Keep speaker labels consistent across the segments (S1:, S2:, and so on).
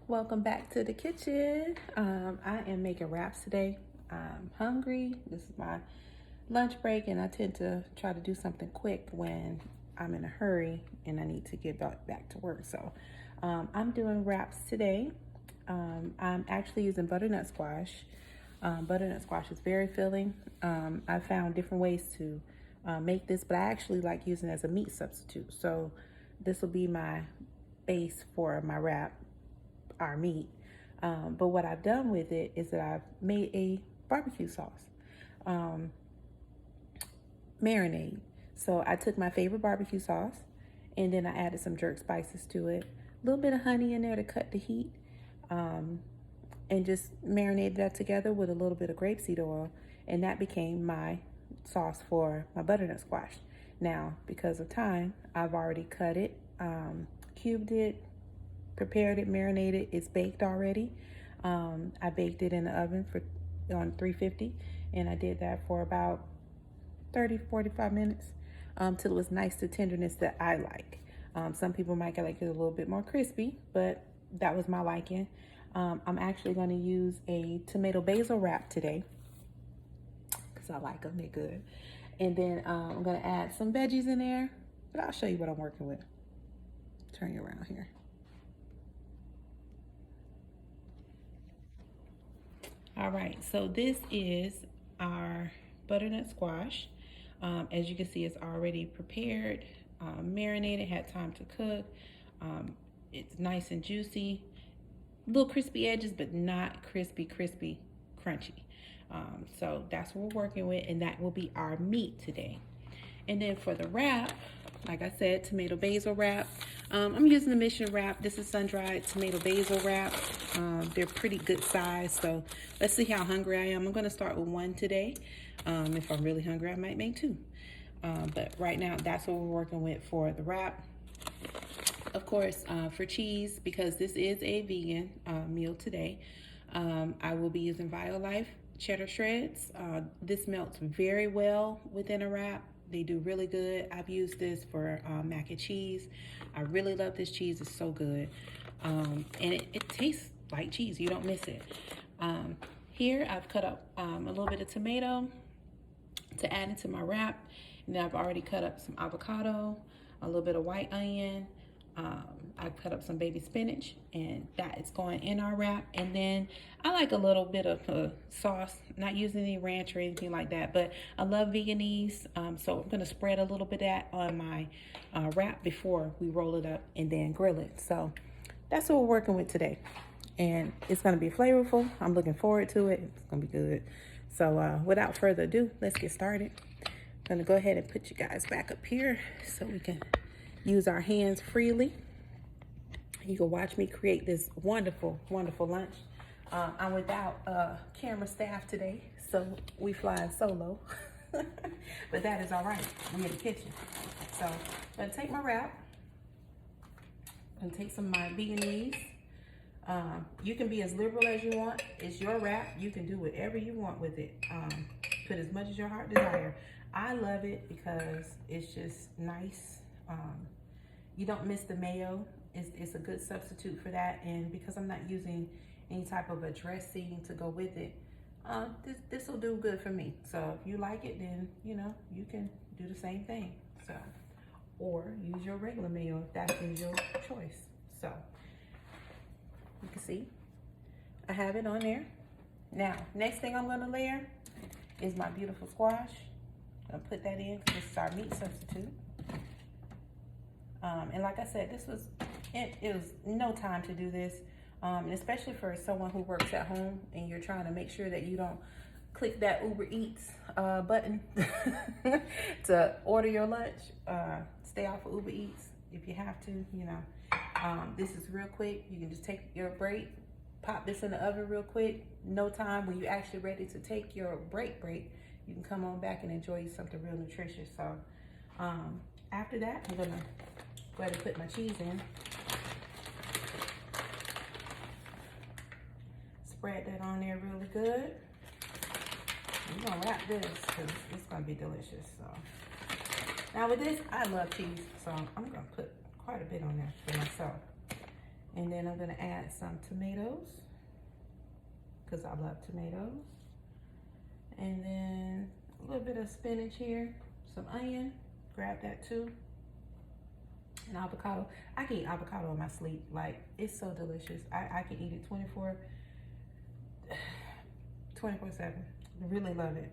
S1: Welcome back to the kitchen. I am making wraps today. I'm hungry. This is my lunch break, and I tend to try to do something quick when I'm in a hurry and I need to get back to work. So I'm doing wraps today. I'm actually using butternut squash. Butternut squash is very filling. I found different ways to make this, but I actually like using it as a meat substitute. So this will be my base for my wrap, our meat. But what I've done with it is that I've made a barbecue sauce, marinade. So I took my favorite barbecue sauce and then I added some jerk spices to it, a little bit of honey in there to cut the heat, and just marinated that together with a little bit of grapeseed oil, and that became my sauce for my butternut squash. Now, because of time, I've already cut it, cubed it, prepared it, marinated. It's baked already. I baked it in the oven on 350, and I did that for about 30-45 minutes till it was nice to tenderness that I like. Some people might like it a little bit more crispy, but that was my liking. I'm actually going to use a tomato basil wrap today because I like them, they're good. And then I'm going to add some veggies in there, but I'll show you what I'm working with. Turn you around here. All right, so this is our butternut squash. As you can see, it's already prepared, marinated, had time to cook. It's nice and juicy, little crispy edges, but not crispy, crunchy. So that's what we're working with, and that will be our meat today. And then for the wrap, like I said, tomato basil wrap. I'm using the Mission wrap. This is sun-dried tomato basil wrap. They're pretty good size, so let's see how hungry I am. I'm gonna start with one today. If I'm really hungry, I might make two. But right now, that's what we're working with for the wrap. Of course, for cheese, because this is a vegan meal today, I will be using Violife cheddar shreds. This melts very well within a wrap. They do really good. I've used this for mac and cheese. I really love this cheese. It's so good. And it tastes like cheese. You don't miss it. Here I've cut up a little bit of tomato to add into my wrap. And then I've already cut up some avocado, a little bit of white onion. I cut up some baby spinach, and that is going in our wrap. And then I like a little bit of sauce, not using any ranch or anything like that, but I love veganese, so I'm gonna spread a little bit of that on my wrap before we roll it up and then grill it. So that's what we're working with today, and it's gonna be flavorful. I'm looking forward to it. It's gonna be good. So without further ado, let's get started. I'm gonna go ahead and put you guys back up here so we can use our hands freely. You can watch me create this wonderful, wonderful lunch. I'm without camera staff today, so we flying solo. But that is all right. I'm in the kitchen. So I'm gonna take my wrap. I'm gonna take some of my veganese. You can be as liberal as you want. It's your wrap. You can do whatever you want with it. Put as much as your heart desire. I love it because it's just nice. You don't miss the mayo. It's a good substitute for that, and because I'm not using any type of a dressing to go with it, this will do good for me. So if you like it, then you know you can do the same thing. So, or use your regular mayo if that is your choice. So you can see I have it on there. Now, next thing I'm going to layer is my beautiful squash. I'll put that in because this is our meat substitute. And like I said, it was no time to do this, and especially for someone who works at home and you're trying to make sure that you don't click that Uber Eats button to order your lunch. Stay off of Uber Eats if you have to, you know. This is real quick. You can just take your break, pop this in the oven real quick. No time. When you're actually ready to take your break, you can come on back and enjoy something real nutritious. So after that, I'm gonna go ahead and put my cheese in. Spread that on there really good. We're gonna wrap this because it's gonna be delicious. So now with this, I love cheese, so I'm gonna put quite a bit on there for myself. And then I'm gonna add some tomatoes, because I love tomatoes. And then a little bit of spinach here, some onion, grab that too. And avocado. I can eat avocado in my sleep. Like, it's so delicious. I can eat it 24/7. Really love it.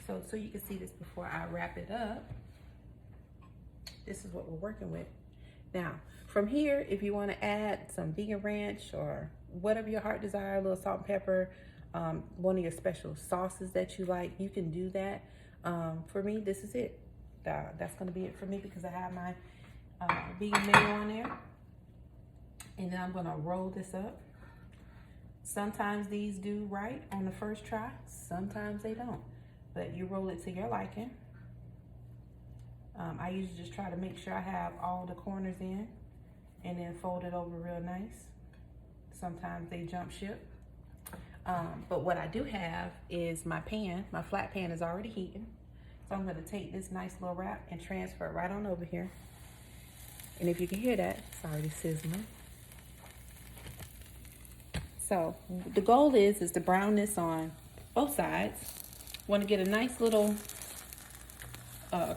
S1: So you can see this before I wrap it up. This is what we're working with. Now, from here, if you want to add some vegan ranch or whatever your heart desire, a little salt and pepper, one of your special sauces that you like, you can do that. For me, this is it. That's going to be it for me, because I have my vegan mayo on there. And then I'm going to roll this up. Sometimes these do right on the first try. Sometimes they don't. But you roll it to your liking. I usually just try to make sure I have all the corners in, and then fold it over real nice. Sometimes they jump ship. But what I do have is my pan. My flat pan is already heating. So I'm gonna take this nice little wrap and transfer it right on over here. And if you can hear that, it's already sizzling. So the goal is to brown this on both sides. Want to get a nice little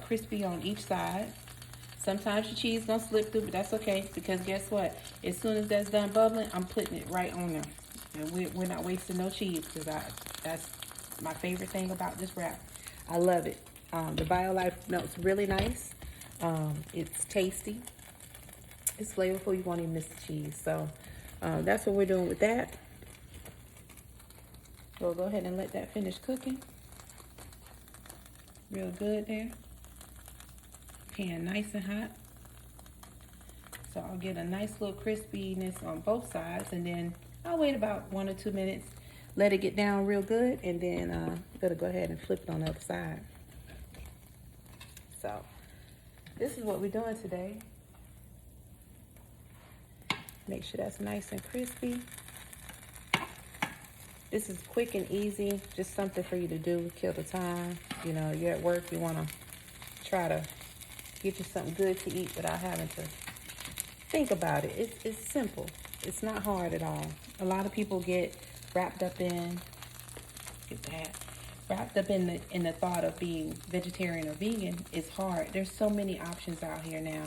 S1: crispy on each side. Sometimes your cheese gonna slip through, but that's okay, because guess what? As soon as that's done bubbling, I'm putting it right on there. And we're not wasting no cheese, because that's my favorite thing about this wrap. I love it. The BioLife melts really nice. It's tasty. It's flavorful. You won't even miss the cheese. So that's what we're doing with that. We'll go ahead and let that finish cooking. Real good there. Pan nice and hot. So I'll get a nice little crispiness on both sides, and then I'll wait about 1 or 2 minutes, let it get down real good, and then I'm gonna go ahead and flip it on the other side. So this is what we're doing today. Make sure that's nice and crispy. This is quick and easy, just something for you to do, kill the time. You know, you're at work, you wanna try to get you something good to eat without having to think about it. It's simple. It's not hard at all. A lot of people get wrapped up in the thought of being vegetarian or vegan. It's hard. There's so many options out here now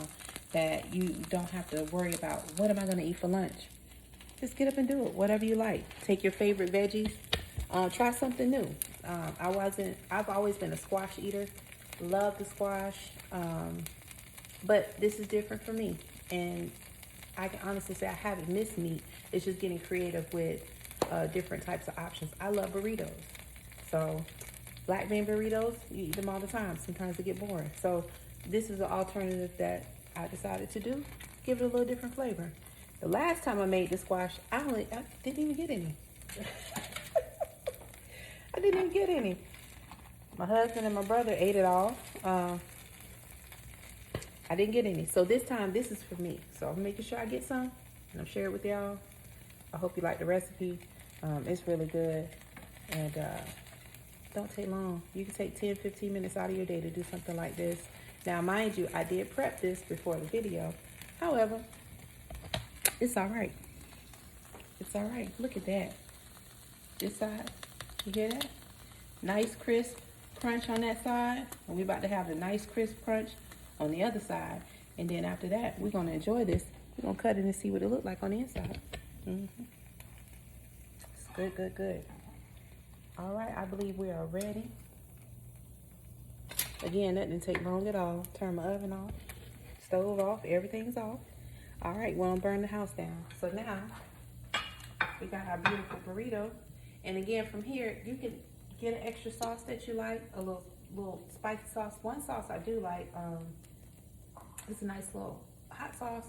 S1: that you don't have to worry about, what am I going to eat for lunch? Just get up and do it. Whatever you like. Take your favorite veggies. Try something new. I've always been a squash eater. Love the squash. But this is different for me. And I can honestly say I haven't missed meat. It's just getting creative with different types of options. I love burritos. So black bean burritos, you eat them all the time. Sometimes they get boring. So this is an alternative that I decided to do. Give it a little different flavor. The last time I made the squash, I didn't even get any. I didn't even get any. My husband and my brother ate it all. I didn't get any. So this time, this is for me. So I'm making sure I get some, and I'm sharing it with y'all. I hope you like the recipe. It's really good. And don't take long. You can take 10, 15 minutes out of your day to do something like this. Now, mind you, I did prep this before the video. However, it's all right. It's all right. Look at that. This side, you hear that? Nice crisp crunch on that side. And we're about to have a nice crisp crunch on the other side. And then after that, we're going to enjoy this. We're going to cut it and see what it looks like on the inside. It's good, good, good. All right, I believe we are ready. Again, that didn't take long at all. Turn my oven off, stove off, everything's off. All right, we don't burn the house down. So now, we got our beautiful burrito. And again, from here, you can get an extra sauce that you like, a little spicy sauce. One sauce I do like, it's a nice little hot sauce.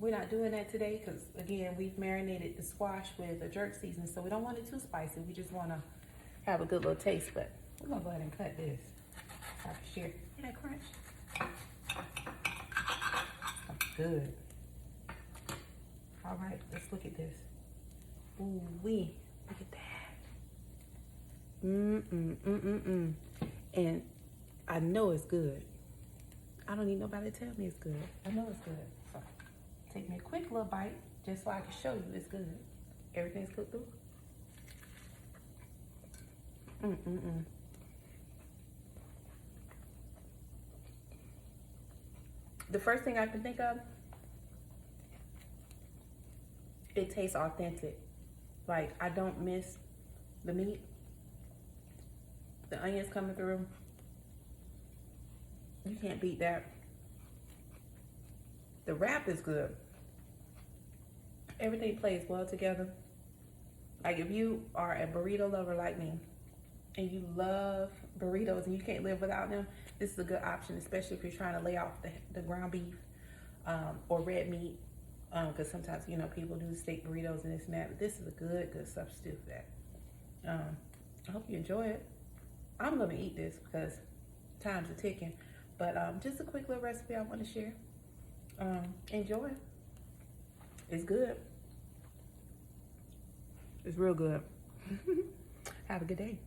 S1: We're not doing that today because, again, we've marinated the squash with a jerk seasoning, so we don't want it too spicy. We just want to have a good little taste, but we're going to go ahead and cut this. I can share. Hear that crunch? That's good. All right, let's look at this. Ooh wee, look at that. And I know it's good. I don't need nobody to tell me it's good. I know it's good. So Take me a quick little bite just so I can show you it's good. Everything's cooked through. The first thing I can think of, it tastes authentic. Like, I don't miss the meat. The onions coming through. You can't beat that. The wrap is good. Everything plays well together. Like, if you are a burrito lover like me, and you love burritos and you can't live without them, this is a good option, especially if you're trying to lay off the ground beef or red meat. Because sometimes, you know, people do steak burritos and this and that, but this is a good substitute for that. I hope you enjoy it. I'm gonna eat this because time's a ticking, but just a quick little recipe I want to share. Enjoy. It's good. It's real good. Have a good day.